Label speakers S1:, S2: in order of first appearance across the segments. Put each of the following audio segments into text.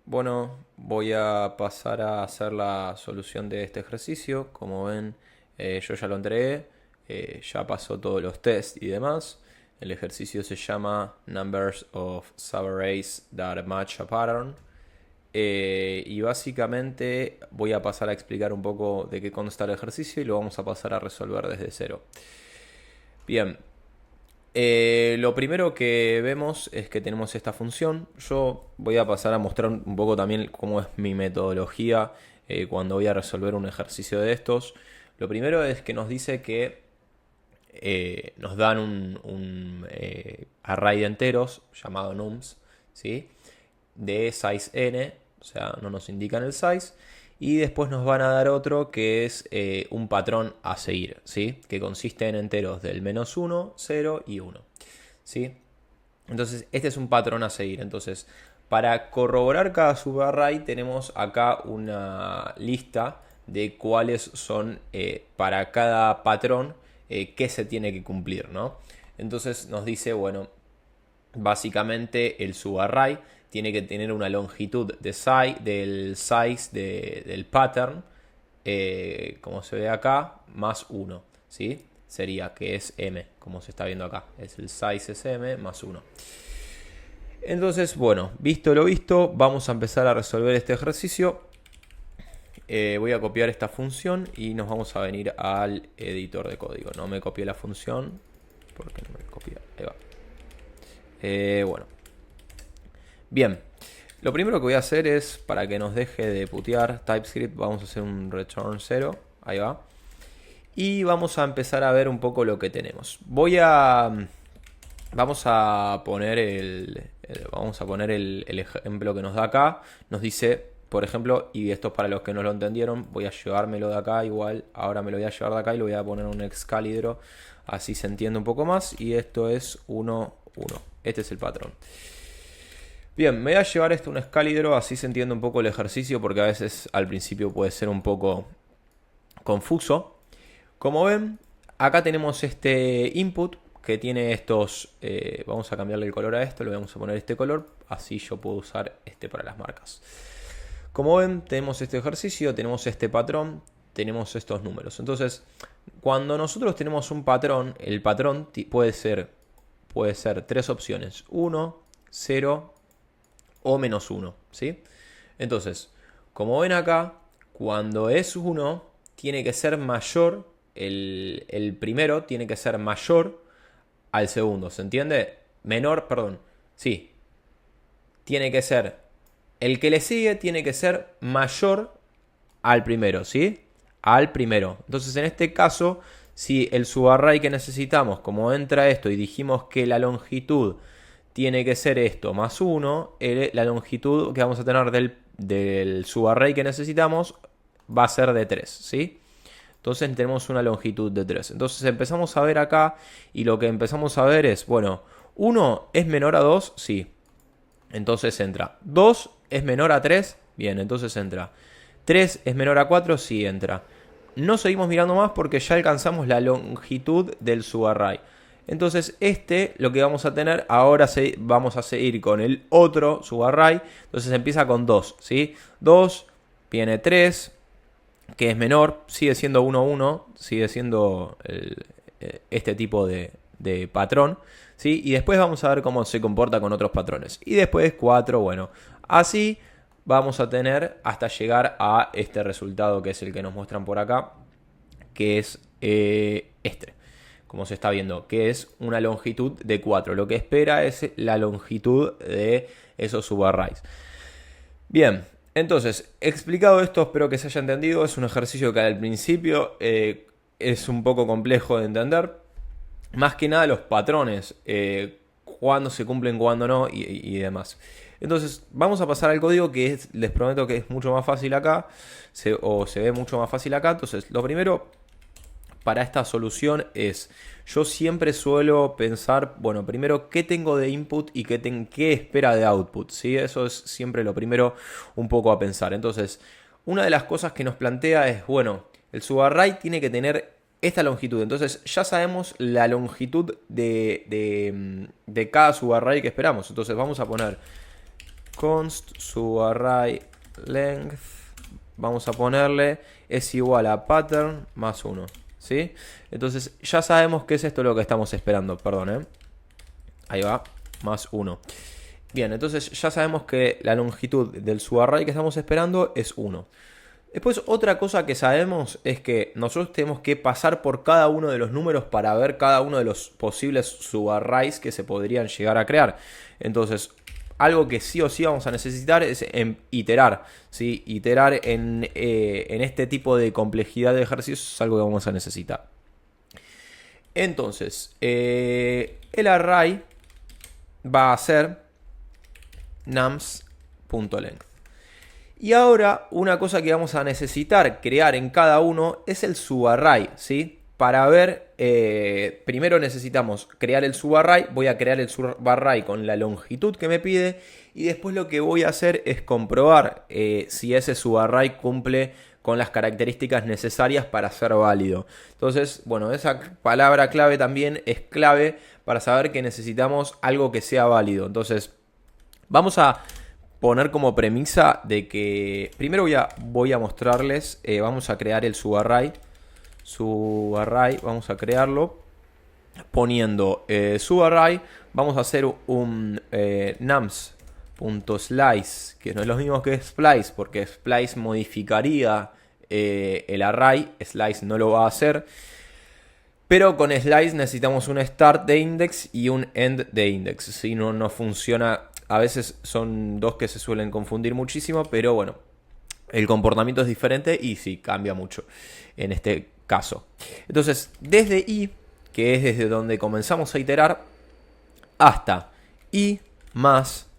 S1: Bueno, voy a pasar a hacer la solución de este ejercicio. Como ven, yo ya lo entregué, ya pasó todos los tests y demás. El ejercicio se llama Numbers of Subarrays that match a pattern. Y básicamente voy a pasar a explicar un poco de qué consta el ejercicio y lo vamos a pasar a resolver desde cero. Bien, lo primero que vemos es que tenemos esta función. Yo voy a pasar a mostrar un poco también cómo es mi metodología cuando voy a resolver un ejercicio de estos. Lo primero es que nos dice que nos dan un array de enteros llamado nums, ¿sí? De size n, o sea, no nos indican el size. Y después nos van a dar otro que es un patrón a seguir, ¿sí? Que consiste en enteros del -1, 0 y 1, ¿sí? Entonces, este es un patrón a seguir. Entonces, para corroborar cada subarray tenemos acá una lista de cuáles son para cada patrón qué se tiene que cumplir, ¿no? Entonces nos dice, bueno, básicamente el subarray tiene que tener una longitud del size del pattern, como se ve acá, más 1, ¿sí? Sería que es m, como se está viendo acá. Es el size es m más 1. Entonces, bueno, visto lo visto, vamos a empezar a resolver este ejercicio. Voy a copiar esta función y nos vamos a venir al editor de código. No me copié la función. ¿Por qué no me copié? Ahí va. Bueno. Bien. Lo primero que voy a hacer es, para que nos deje de putear TypeScript, vamos a hacer un return 0. Ahí va. Y vamos a empezar a ver un poco lo que tenemos. Vamos a poner el ejemplo que nos da acá. Nos dice, por ejemplo, y esto es para los que no lo entendieron, voy a llevármelo de acá igual. Ahora me lo voy a llevar de acá y lo voy a poner un excalibro. Así se entiende un poco más. Y esto es 1, 1. Este es el patrón. Bien, me voy a llevar esto a un excalibro. Así se entiende un poco el ejercicio, porque a veces al principio puede ser un poco confuso. Como ven, acá tenemos este input que tiene estos, vamos a cambiarle el color a esto, le vamos a poner este color, así yo puedo usar este para las marcas. Como ven, tenemos este ejercicio, tenemos este patrón, tenemos estos números. Entonces, cuando nosotros tenemos un patrón, el patrón puede ser tres opciones, 1, 0 o -1, ¿sí? Entonces, como ven acá, cuando es 1, tiene que ser mayor, el primero tiene que ser mayor al segundo, ¿se entiende? Menor, perdón, sí, tiene que ser, el que le sigue tiene que ser mayor al primero, ¿sí? Al primero. Entonces, en este caso, si el subarray que necesitamos, como entra esto y dijimos que la longitud tiene que ser esto más 1, la longitud que vamos a tener del subarray que necesitamos va a ser de 3, ¿sí? Entonces tenemos una longitud de 3. Entonces empezamos a ver acá y lo que empezamos a ver es, bueno, 1 es menor a 2, sí. Entonces entra. 2 es menor a 3, bien, entonces entra. 3 es menor a 4, sí entra. No seguimos mirando más porque ya alcanzamos la longitud del subarray. Entonces lo que vamos a tener, ahora vamos a seguir con el otro subarray. Entonces empieza con 2, ¿sí? 2, viene 3, que es menor, sigue siendo 1, 1, sigue siendo este tipo de patrón, ¿sí? Y después vamos a ver cómo se comporta con otros patrones. Y después 4, bueno, así vamos a tener hasta llegar a este resultado que es el que nos muestran por acá, que es como se está viendo, que es una longitud de 4. Lo que espera es la longitud de esos subarrays. Bien, entonces, explicado esto, espero que se haya entendido. Es un ejercicio que al principio es un poco complejo de entender. Más que nada los patrones, cuándo se cumplen, cuándo no y demás. Entonces, vamos a pasar al código que les prometo que es mucho más fácil acá, o se ve mucho más fácil acá. Entonces, lo primero para esta solución es, yo siempre suelo pensar, bueno, primero qué tengo de input y qué espera de output, ¿sí? Eso es siempre lo primero un poco a pensar. Entonces, una de las cosas que nos plantea es, bueno, el subarray tiene que tener esta longitud. Entonces, ya sabemos la longitud de cada subarray que esperamos. Entonces, vamos a poner const subArray length, vamos a ponerle, es igual a pattern más 1, ¿sí? Entonces ya sabemos que es esto lo que estamos esperando, perdón, ahí va, más 1. Bien, entonces ya sabemos que la longitud del subArray que estamos esperando es 1. Después otra cosa que sabemos es que nosotros tenemos que pasar por cada uno de los números para ver cada uno de los posibles subarrays que se podrían llegar a crear. Entonces, algo que sí o sí vamos a necesitar es iterar, ¿sí? Iterar en este tipo de complejidad de ejercicios es algo que vamos a necesitar. Entonces, el array va a ser nums.length. Y ahora una cosa que vamos a necesitar crear en cada uno es el subarray, ¿sí? Para ver, primero necesitamos crear el subarray, voy a crear el subarray con la longitud que me pide y después lo que voy a hacer es comprobar si ese subarray cumple con las características necesarias para ser válido. Entonces, bueno, esa palabra clave también es clave para saber que necesitamos algo que sea válido. Entonces, vamos a poner como premisa de que primero voy a mostrarles, vamos a crear el subarray, vamos a crearlo poniendo subarray, vamos a hacer un nums.slice, que no es lo mismo que splice, porque splice modificaría el array, slice no lo va a hacer. Pero con slice necesitamos un start de index y un end de index. Si no, no funciona. A veces son dos que se suelen confundir muchísimo, pero bueno, el comportamiento es diferente y sí, cambia mucho en este caso. Entonces, desde i, que es desde donde comenzamos a iterar, hasta i más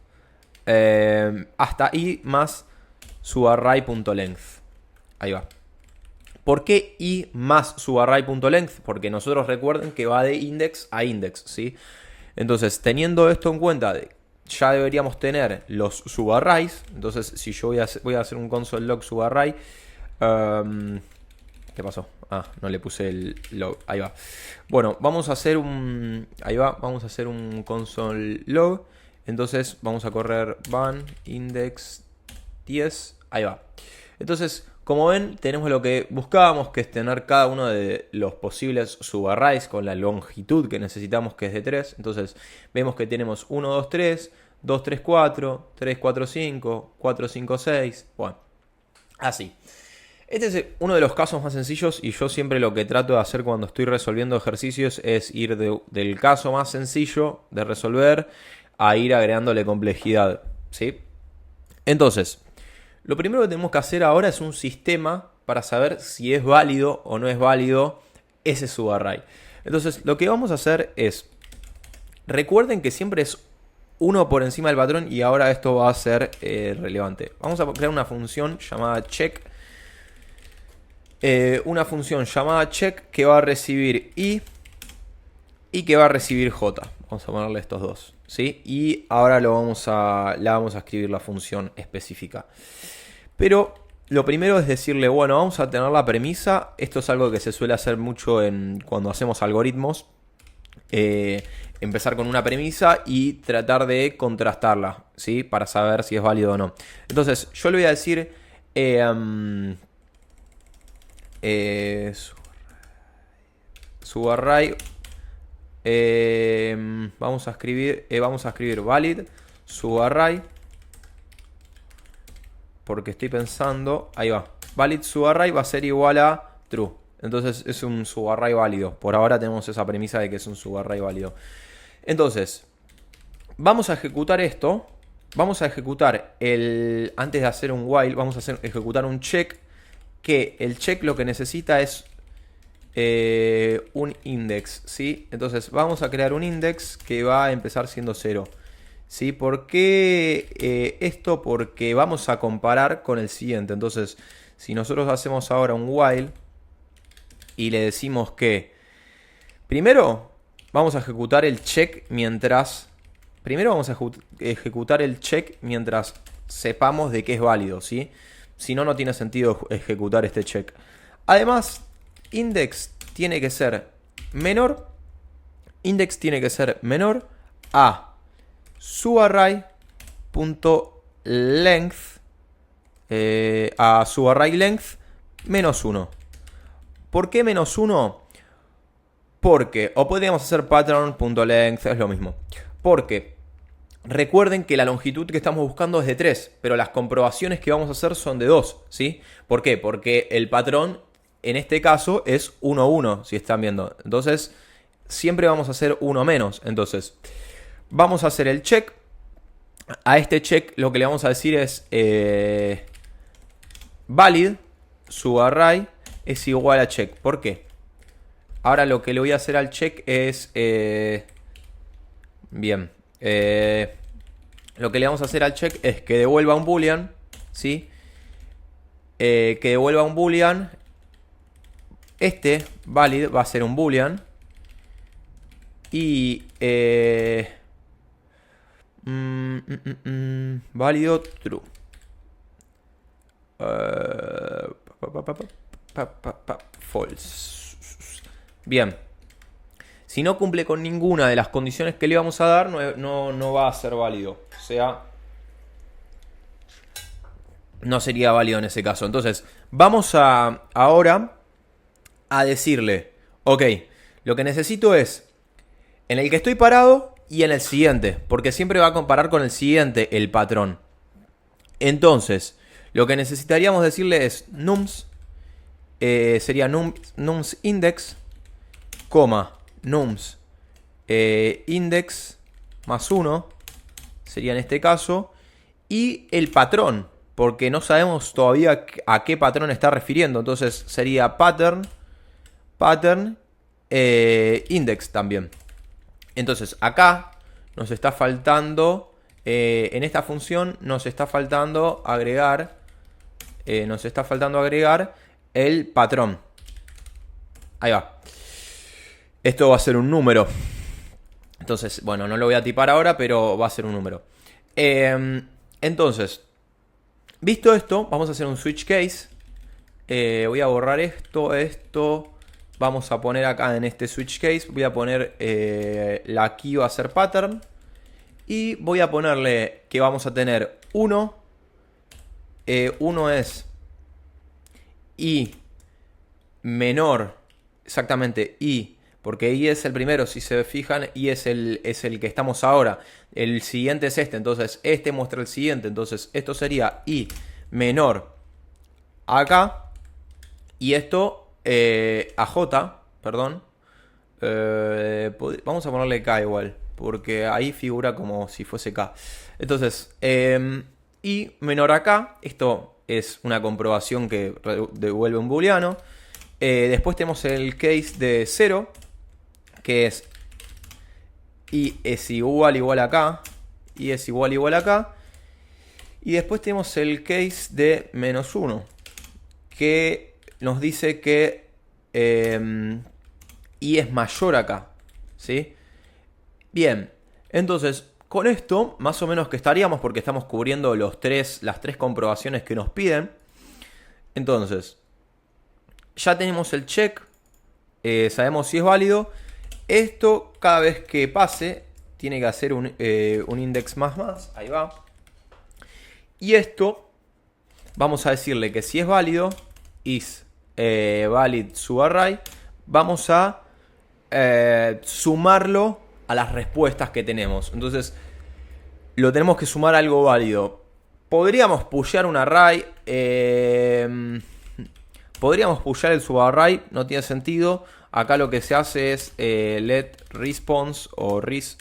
S1: subarray.length. Ahí va. ¿Por qué i más subarray.length? Porque nosotros recuerden que va de index a index, ¿sí? Entonces, teniendo esto en cuenta, ya deberíamos tener los subarrays. Entonces, si yo voy a hacer un console log subarray. ¿Qué pasó? Ah, no le puse el log. Ahí va. Bueno, vamos a hacer un... Ahí va, vamos a hacer un console log. Entonces, vamos a correr van index 10. Ahí va. Entonces, como ven, tenemos lo que buscábamos, que es tener cada uno de los posibles subarrays con la longitud que necesitamos, que es de 3. Entonces, vemos que tenemos 1, 2, 3, 2, 3, 4, 3, 4, 5, 4, 5, 6. Bueno, así. Este es uno de los casos más sencillos y yo siempre lo que trato de hacer cuando estoy resolviendo ejercicios es ir del caso más sencillo de resolver a ir agregándole complejidad, ¿sí? Entonces, lo primero que tenemos que hacer ahora es un sistema para saber si es válido o no es válido ese subarray. Entonces, lo que vamos a hacer es, recuerden que siempre es 1 por encima del patrón y ahora esto va a ser relevante. Vamos a crear una función llamada check. Que va a recibir i y que va a recibir j. Vamos a ponerle estos dos, ¿sí? Y ahora la vamos a escribir la función específica. Pero lo primero es decirle, bueno, vamos a tener la premisa. Esto es algo que se suele hacer mucho cuando hacemos algoritmos. Empezar con una premisa y tratar de contrastarla, ¿sí? Para saber si es válido o no. Entonces, yo le voy a decir... subarray. Vamos a escribir valid subarray. Porque estoy pensando... Ahí va. Valid subarray va a ser igual a true. Entonces es un subarray válido. Por ahora tenemos esa premisa de que es un subarray válido. Entonces, vamos a ejecutar esto. Vamos a ejecutar antes de hacer un while, vamos a ejecutar un check. Que el check lo que necesita es un index, ¿sí? Entonces vamos a crear un index que va a empezar siendo 0. ¿Sí? ¿Por qué esto? Porque vamos a comparar con el siguiente. Entonces, si nosotros hacemos ahora un while y le decimos que primero vamos a ejecutar el check mientras... Primero vamos a ejecutar el check mientras sepamos de que es válido, ¿sí? Si no, no tiene sentido ejecutar este check. Además, index tiene que ser menor a subarray.length. length, a su array length -1. ¿Por qué -1? Porque, o podríamos hacer pattern.length, es lo mismo. Porque recuerden que la longitud que estamos buscando es de 3, pero las comprobaciones que vamos a hacer son de 2, ¿sí? ¿Por qué? Porque el patrón en este caso es 1, 1, si están viendo. Entonces, siempre vamos a hacer 1 menos. Entonces, vamos a hacer el check. A este check lo que le vamos a decir es valid, su array es igual a check. ¿Por qué? Ahora lo que le voy a hacer al check es... bien. Lo que le vamos a hacer al check es que devuelva un boolean, ¿sí? Que devuelva un boolean. Este valid va a ser un boolean. Y... válido true. False. Bien. Si no cumple con ninguna de las condiciones que le vamos a dar, no va a ser válido. O sea, no sería válido en ese caso. Entonces, vamos ahora a decirle, ok, lo que necesito es en el que estoy parado y en el siguiente, porque siempre va a comparar con el siguiente el patrón. Entonces, lo que necesitaríamos decirle es nums, sería nums index, coma, nums index más 1, sería en este caso, y el patrón, porque no sabemos todavía a qué patrón está refiriendo. Entonces sería pattern index también. Entonces acá nos está faltando, en esta función nos está faltando agregar el patrón. Ahí va. Esto va a ser un número. Entonces, bueno, no lo voy a tipar ahora, pero va a ser un número. Entonces, visto esto, vamos a hacer un switch case. Voy a borrar esto. Vamos a poner acá en este switch case, voy a poner la key va a ser pattern. Y voy a ponerle que vamos a tener 1. 1 es i menor, exactamente i, porque i es el primero, si se fijan, i es el que estamos ahora. El siguiente es este, entonces este muestra el siguiente. Entonces esto sería i menor acá. Y esto a j, perdón. Vamos a ponerle k igual, porque ahí figura como si fuese k. Entonces, i menor a k, esto es una comprobación que devuelve un booleano. Después tenemos el case de 0, que es i es igual a k, i es igual a k. Y después tenemos el case de -1, que nos dice que i es mayor a k, ¿sí? Bien, entonces con esto más o menos que estaríamos, porque estamos cubriendo las tres comprobaciones que nos piden. Entonces, ya tenemos el check, sabemos si es válido. Esto cada vez que pase tiene que hacer un index más, ahí va. Y esto vamos a decirle que si es válido, is valid subArray, vamos a sumarlo a las respuestas que tenemos. Entonces lo tenemos que sumar a algo válido. Podríamos pushear un array, podríamos pushear el subarray, no tiene sentido. Acá lo que se hace es let response o res,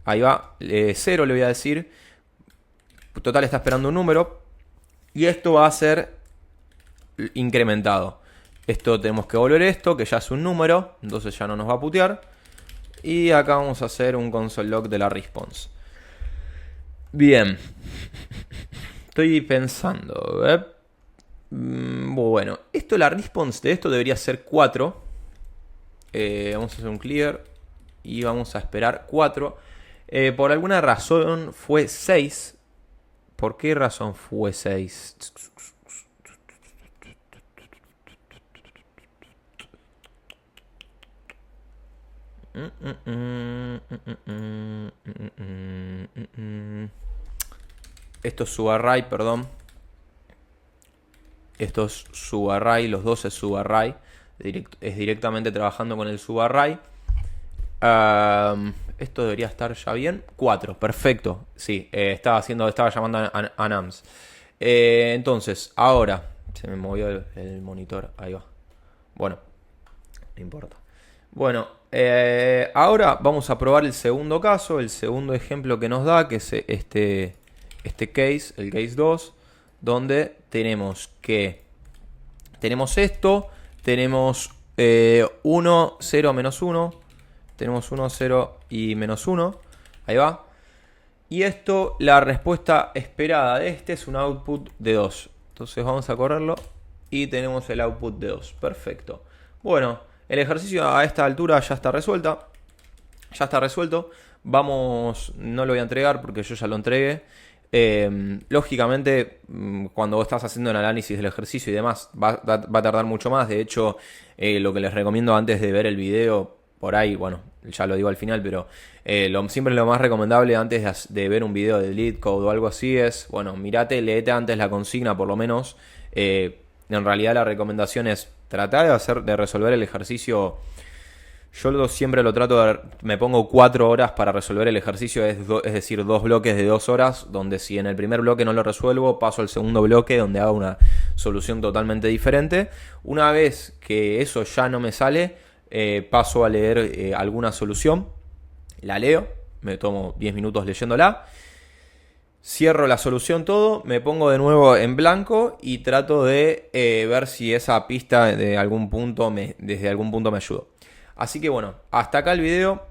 S1: ahí va, 0 le voy a decir. Total está esperando un número. Y esto va a ser incrementado. Esto tenemos que volver esto, que ya es un número, entonces ya no nos va a putear. Y acá vamos a hacer un console log de la response. Bien. Estoy pensando. Bueno, la response de esto debería ser 4. Vamos a hacer un clear. Y vamos a esperar 4. Por alguna razón fue 6. ¿Por qué razón fue 6? Esto es subarray, perdón. Esto es subarray, los dos es subarray. Es directamente trabajando con el subarray. Esto debería estar ya bien. 4, perfecto. Sí, estaba llamando a Nams. Entonces, ahora se me movió el monitor. Ahí va. Bueno, no importa. Bueno, ahora vamos a probar el segundo caso, el segundo ejemplo que nos da, que es este case, el case 2, donde tenemos esto, tenemos 1, 0, menos 1, tenemos 1, 0 y menos 1, ahí va. Y esto, la respuesta esperada de este es un output de 2. Entonces vamos a correrlo y tenemos el output de 2. Perfecto. Bueno, el ejercicio a esta altura ya está resuelto. Vamos, no lo voy a entregar porque yo ya lo entregué. Lógicamente, cuando vos estás haciendo el análisis del ejercicio y demás, va a tardar mucho más. De hecho, lo que les recomiendo antes de ver el video, por ahí, bueno, ya lo digo al final, pero siempre lo más recomendable antes de ver un video de LeetCode o algo así es, bueno, leete antes la consigna por lo menos. En realidad la recomendación es tratar de resolver el ejercicio. Yo siempre lo trato me pongo 4 horas para resolver el ejercicio, es decir, 2 bloques de 2 horas, donde si en el primer bloque no lo resuelvo, paso al segundo bloque donde hago una solución totalmente diferente. Una vez que eso ya no me sale, paso a leer alguna solución, la leo, me tomo 10 minutos leyéndola, cierro la solución todo, me pongo de nuevo en blanco y trato de ver si esa pista desde algún punto me ayudó. Así que bueno, hasta acá el video.